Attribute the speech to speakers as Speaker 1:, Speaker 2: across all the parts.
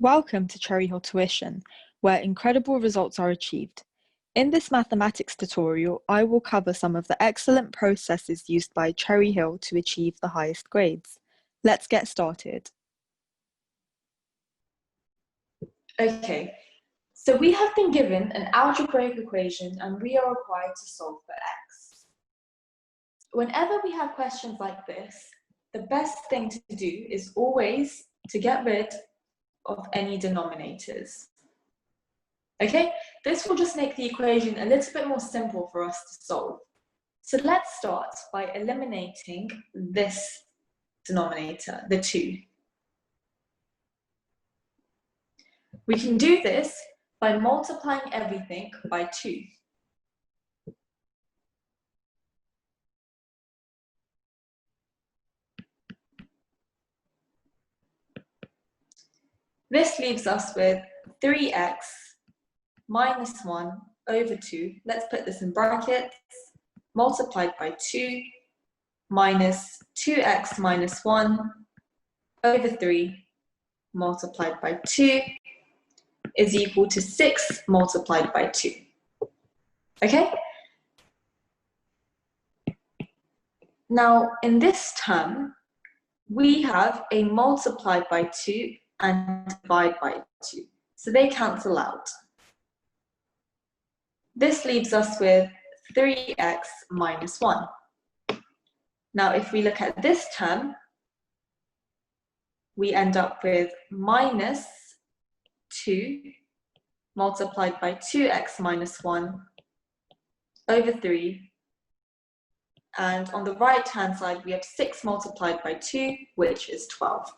Speaker 1: Welcome to Cherry Hill Tuition, where incredible results are achieved. In this mathematics tutorial, I will cover some of the excellent processes used by Cherry Hill to achieve the highest grades. Let's get started.
Speaker 2: Okay, so we have been given an algebraic equation and we are required to solve for x. Whenever we have questions like this, the best thing to do is always to get rid of any denominators. Okay, this will just make the equation a little bit more simple for us to solve. So let's start by eliminating this denominator, the 2. We can do this by multiplying everything by 2. This leaves us with 3x minus 1 over 2. Let's put this in brackets, multiplied by 2 minus 2x minus 1 over 3 multiplied by 2 is equal to 6 multiplied by 2. Okay? Now, in this term, we have a multiply by 2 and divide by 2. So they cancel out. This leaves us with 3x minus 1. Now, if we look at this term, we end up with minus 2 multiplied by 2x minus 1 over 3. And on the right-hand side, we have 6 multiplied by 2, which is 12.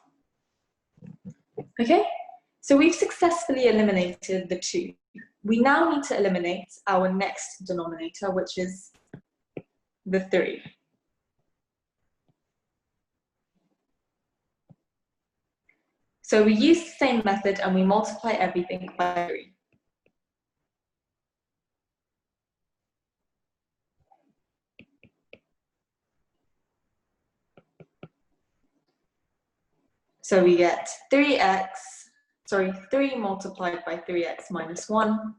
Speaker 2: Okay, so we've successfully eliminated the 2. We now need to eliminate our next denominator, which is the 3. So we use the same method and we multiply everything by 3. So we get 3 multiplied by 3x minus 1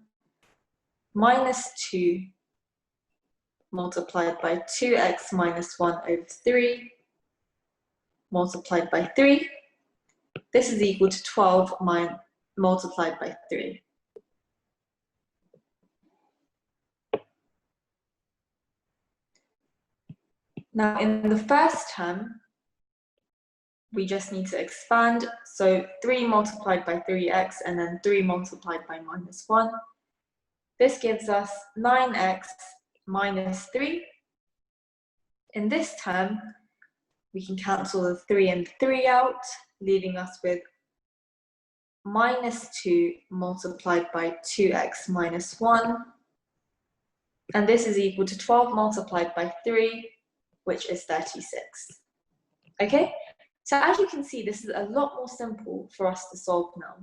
Speaker 2: minus 2 multiplied by 2x minus 1 over 3 multiplied by 3. This is equal to 12 multiplied by 3. Now in the first term, we just need to expand. So 3 multiplied by 3x and then 3 multiplied by minus 1. This gives us 9x minus 3. In this term, we can cancel the 3 and 3 out, leaving us with minus 2 multiplied by 2x minus 1. And this is equal to 12 multiplied by 3, which is 36. Okay? So as you can see, this is a lot more simple for us to solve now.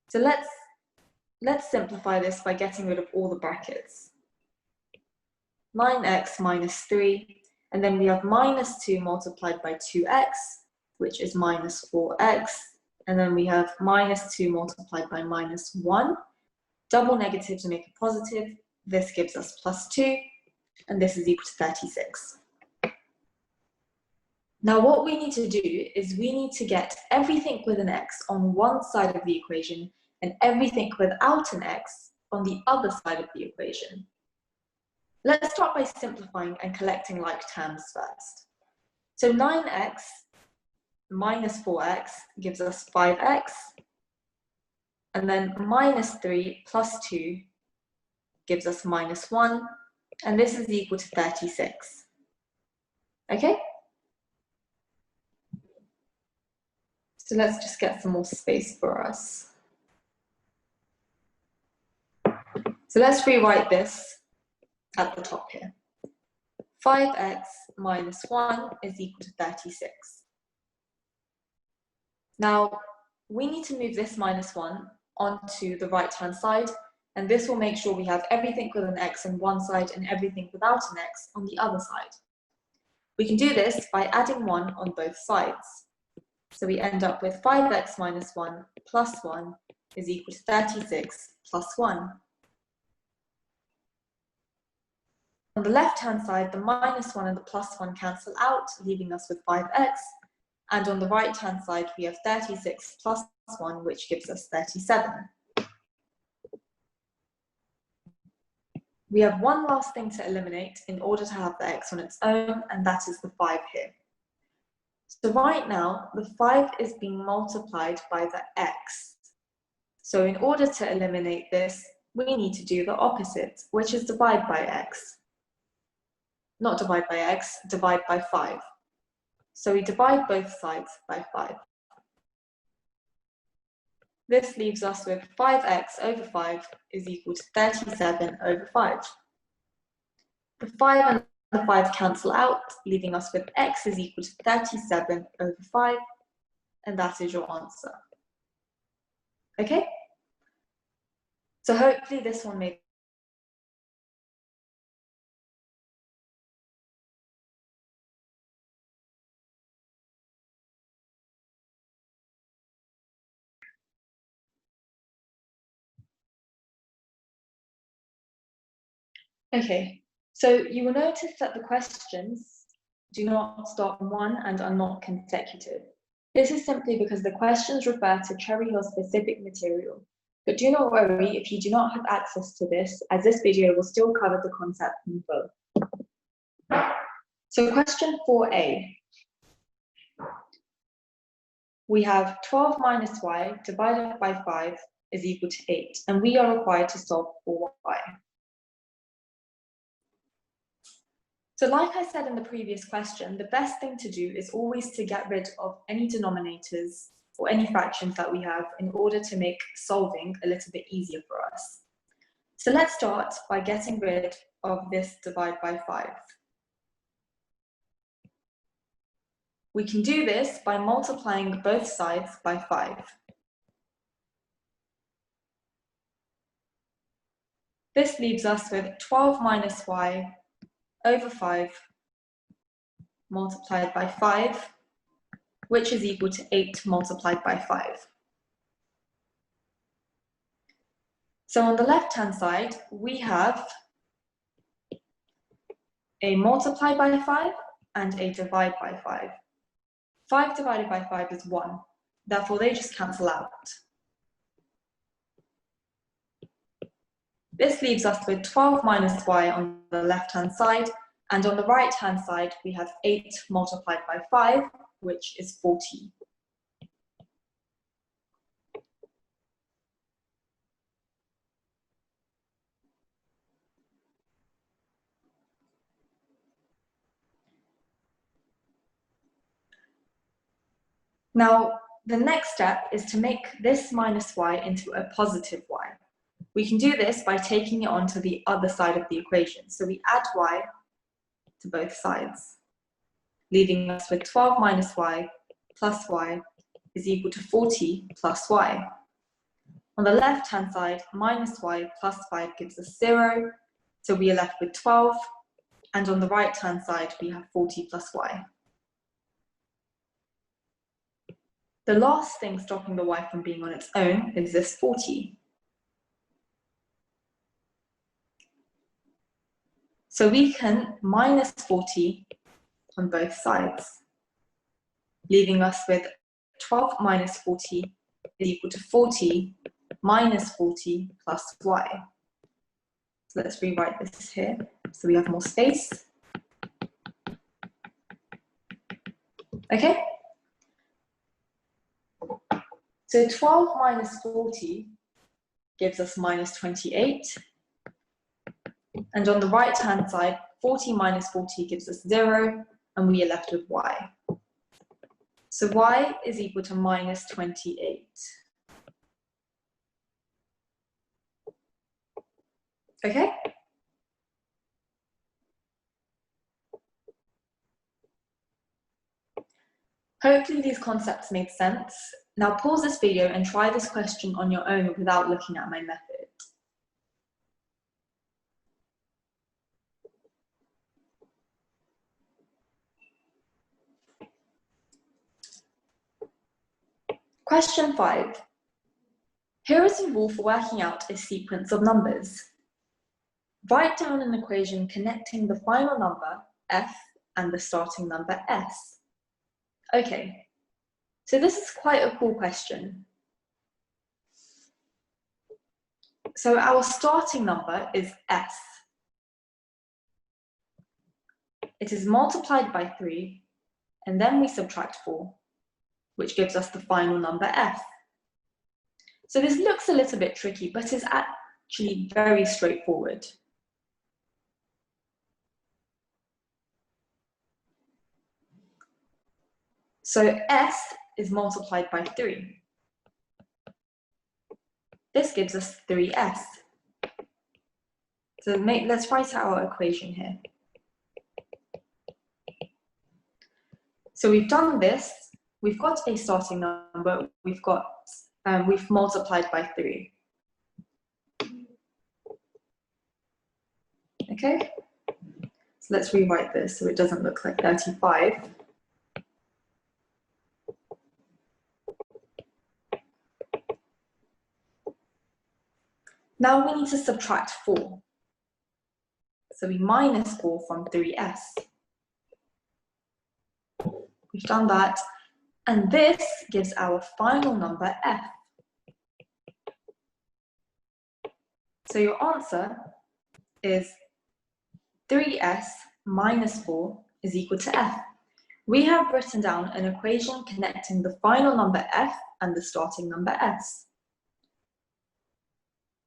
Speaker 2: So let's simplify this by getting rid of all the brackets. 9x minus 3, and then we have minus 2 multiplied by 2x, which is minus 4x, and then we have minus 2 multiplied by minus 1. Double negative to make a positive. This gives us plus 2, and this is equal to 36. Now what we need to do is we need to get everything with an x on one side of the equation and everything without an x on the other side of the equation. Let's start by simplifying and collecting like terms first. So 9x minus 4x gives us 5x, and then minus 3 plus 2 gives us minus 1, and this is equal to 36. Okay? So let's just get some more space for us. So let's rewrite this at the top here. 5x minus 1 is equal to 36. Now, we need to move this minus 1 onto the right-hand side, and this will make sure we have everything with an x on one side and everything without an x on the other side. We can do this by adding 1 on both sides. So we end up with 5x minus 1 plus 1 is equal to 36 plus 1. On the left-hand side, the minus 1 and the plus 1 cancel out, leaving us with 5x. And on the right-hand side, we have 36 plus 1, which gives us 37. We have one last thing to eliminate in order to have the x on its own, and that is the 5 here. So right now, the 5 is being multiplied by the x. So in order to eliminate this, we need to do the opposite, which is divide by x. Not divide by x, divide by 5. So we divide both sides by 5. This leaves us with 5x over 5 is equal to 37 over 5. The 5 and the 5 cancel out, leaving us with x is equal to 37 over 5, and that is your answer. Okay? So hopefully this one made Okay, so you will notice that the questions do not start on 1 and are not consecutive. This is simply because the questions refer to Cherry Hill's specific material. But do not worry if you do not have access to this, as this video will still cover the concept in both. So question 4a. We have 12 minus y divided by 5 is equal to 8, and we are required to solve for y. So like I said in the previous question, the best thing to do is always to get rid of any denominators or any fractions that we have in order to make solving a little bit easier for us. So let's start by getting rid of this divide by 5. We can do this by multiplying both sides by 5. This leaves us with 12 minus y over 5 multiplied by 5, which is equal to 8 multiplied by 5. So on the left-hand side, we have a multiply by 5 and a divide by 5. 5 divided by 5 is 1, therefore they just cancel out. This leaves us with 12 minus y on the left-hand side, and on the right-hand side, we have 8 multiplied by 5, which is 40. Now, the next step is to make this minus y into a positive y. We can do this by taking it onto the other side of the equation. So we add y to both sides, leaving us with 12 minus y plus y is equal to 40 plus y. On the left-hand side, minus y plus 5 gives us 0, so we are left with 12, and on the right-hand side, we have 40 plus y. The last thing stopping the y from being on its own is this 40. So we can minus 40 on both sides, leaving us with 12 minus 40 is equal to 40 minus 40 plus y. So let's rewrite this here so we have more space. Okay? So 12 minus 40 gives us minus 28. And on the right-hand side, 40 minus 40 gives us 0, and we are left with y. So y is equal to minus 28. Okay? Hopefully these concepts made sense. Now pause this video and try this question on your own without looking at my method. Question 5. Here is a rule for working out a sequence of numbers. Write down an equation connecting the final number, f, and the starting number, s. Okay, so this is quite a cool question. So our starting number is s. It is multiplied by 3, and then we subtract 4, which gives us the final number, f. So this looks a little bit tricky, but is actually very straightforward. So s is multiplied by 3. This gives us 3s. So let's write out our equation here. So we've done this. We've got a starting number. We've multiplied by 3. Okay. So let's rewrite this so it doesn't look like 35. Now we need to subtract 4. So we minus 4 from 3s. We've done that. And this gives our final number, f. So your answer is 3s minus 4 is equal to f. We have written down an equation connecting the final number, f, and the starting number, s.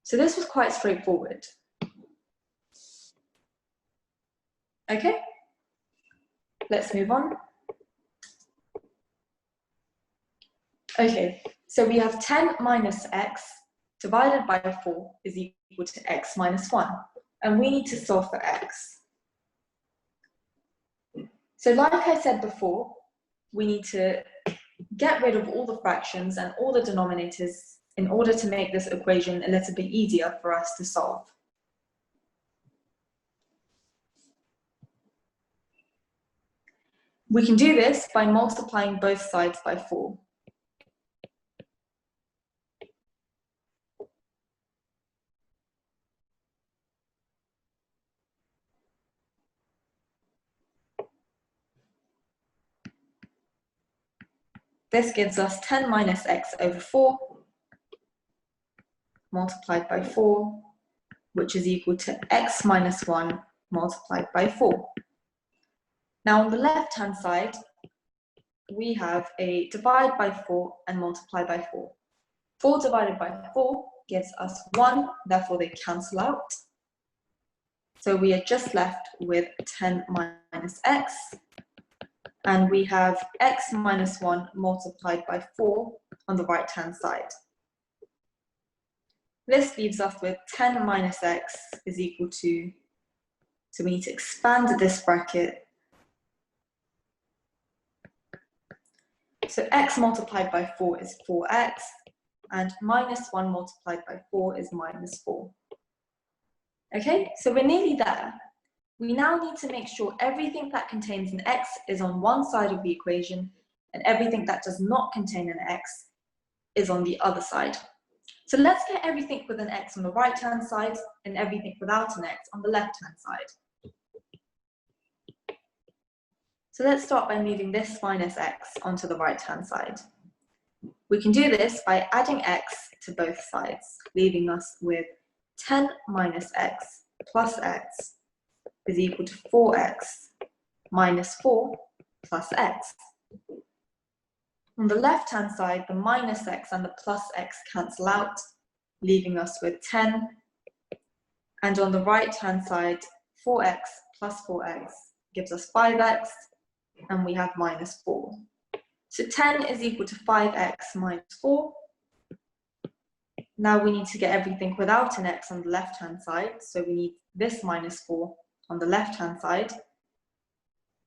Speaker 2: So this was quite straightforward. Okay, let's move on. Okay, so we have 10 minus x divided by 4 is equal to x minus 1. And we need to solve for x. So like I said before, we need to get rid of all the fractions and all the denominators in order to make this equation a little bit easier for us to solve. We can do this by multiplying both sides by 4. This gives us 10 minus x over 4 multiplied by 4, which is equal to x minus 1 multiplied by 4. Now on the left-hand side, we have a divide by 4 and multiply by 4. 4 divided by 4 gives us 1, therefore they cancel out. So we are just left with 10 minus x, and we have x minus 1 multiplied by 4 on the right-hand side. This leaves us with 10 minus x is equal to, so we need to expand this bracket. So x multiplied by 4 is 4x, and minus 1 multiplied by 4 is minus 4. Okay, so we're nearly there. We now need to make sure everything that contains an x is on one side of the equation, and everything that does not contain an x is on the other side. So let's get everything with an x on the right-hand side and everything without an x on the left-hand side. So let's start by moving this minus x onto the right-hand side. We can do this by adding x to both sides, leaving us with 10 minus x plus x is equal to 4x minus 4 plus x. On the left-hand side, the minus x and the plus x cancel out, leaving us with 10. And on the right-hand side, 4x plus 4x gives us 5x, and we have minus 4. So 10 is equal to 5x minus 4. Now we need to get everything without an x on the left-hand side, so we need this minus 4 on the left-hand side.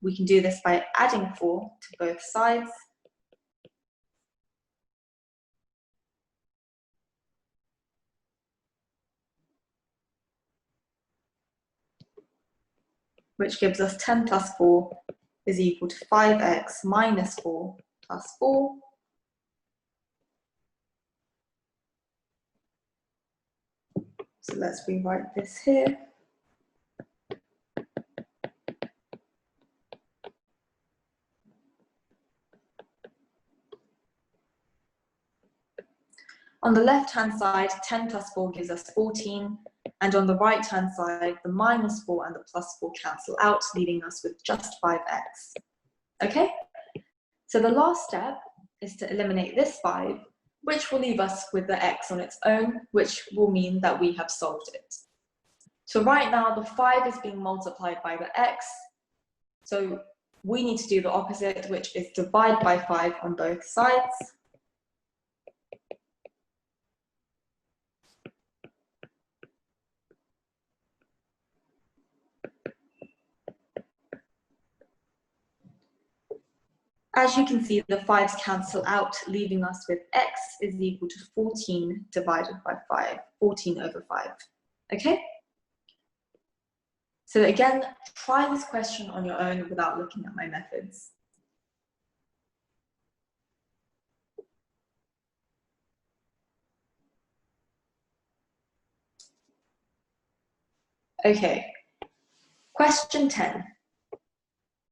Speaker 2: We can do this by adding 4 to both sides. Which gives us 10 plus 4 is equal to 5x minus 4 plus 4. So let's rewrite this here. On the left-hand side, 10 plus 4 gives us 14. And on the right-hand side, the minus 4 and the plus 4 cancel out, leaving us with just 5x. Okay? So the last step is to eliminate this 5, which will leave us with the x on its own, which will mean that we have solved it. So right now, the 5 is being multiplied by the x. So we need to do the opposite, which is divide by 5 on both sides. As you can see, the 5's cancel out, leaving us with x is equal to 14 divided by 5, 14 over 5. Okay? So again, try this question on your own without looking at my methods. Okay, question 10.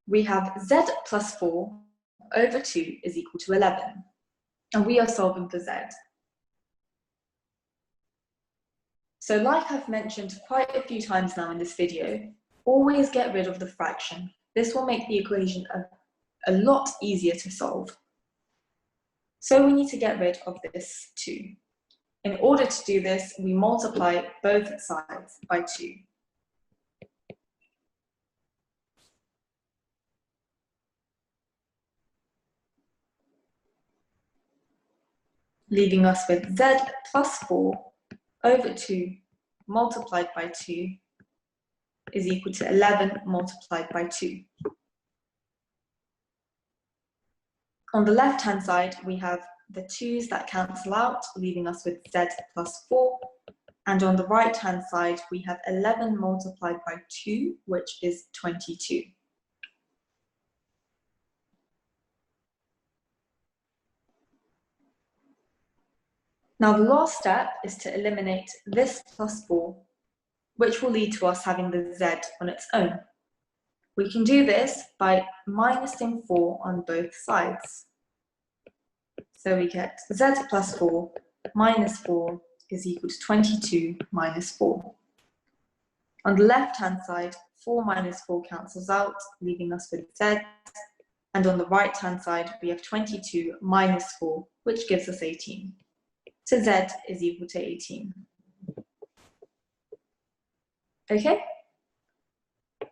Speaker 2: We have z plus 4 over 2 is equal to 11, and we are solving for z. So like I've mentioned quite a few times now in this video, always get rid of the fraction. This will make the equation a lot easier to solve. So we need to get rid of this 2. In order to do this, we multiply both sides by 2. Leaving us with z plus 4 over 2 multiplied by 2 is equal to 11 multiplied by 2. On the left-hand side, we have the 2's that cancel out, leaving us with z plus 4. And on the right-hand side, we have 11 multiplied by 2, which is 22. Now the last step is to eliminate this plus 4, which will lead to us having the z on its own. We can do this by minusing 4 on both sides. So we get z plus 4 minus 4 is equal to 22 minus 4. On the left-hand side, 4 minus 4 cancels out, leaving us with z. And on the right-hand side, we have 22 minus 4, which gives us 18. So z is equal to 18. Okay?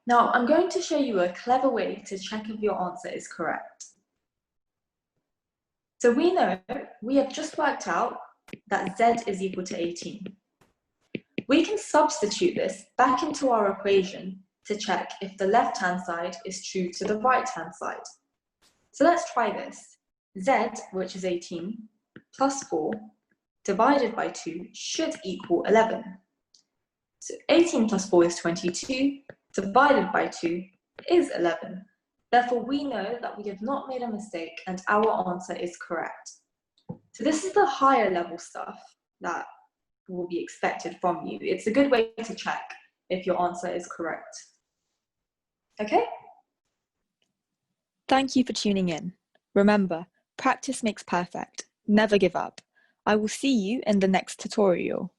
Speaker 2: Now, I'm going to show you a clever way to check if your answer is correct. So we know we have just worked out that z is equal to 18. We can substitute this back into our equation to check if the left-hand side is true to the right-hand side. So let's try this. Z, which is 18, plus 4, divided by 2 should equal 11. So 18 plus 4 is 22, divided by 2 is 11. Therefore, we know that we have not made a mistake and our answer is correct. So this is the higher level stuff that will be expected from you. It's a good way to check if your answer is correct. Okay?
Speaker 1: Thank you for tuning in. Remember, practice makes perfect. Never give up. I will see you in the next tutorial.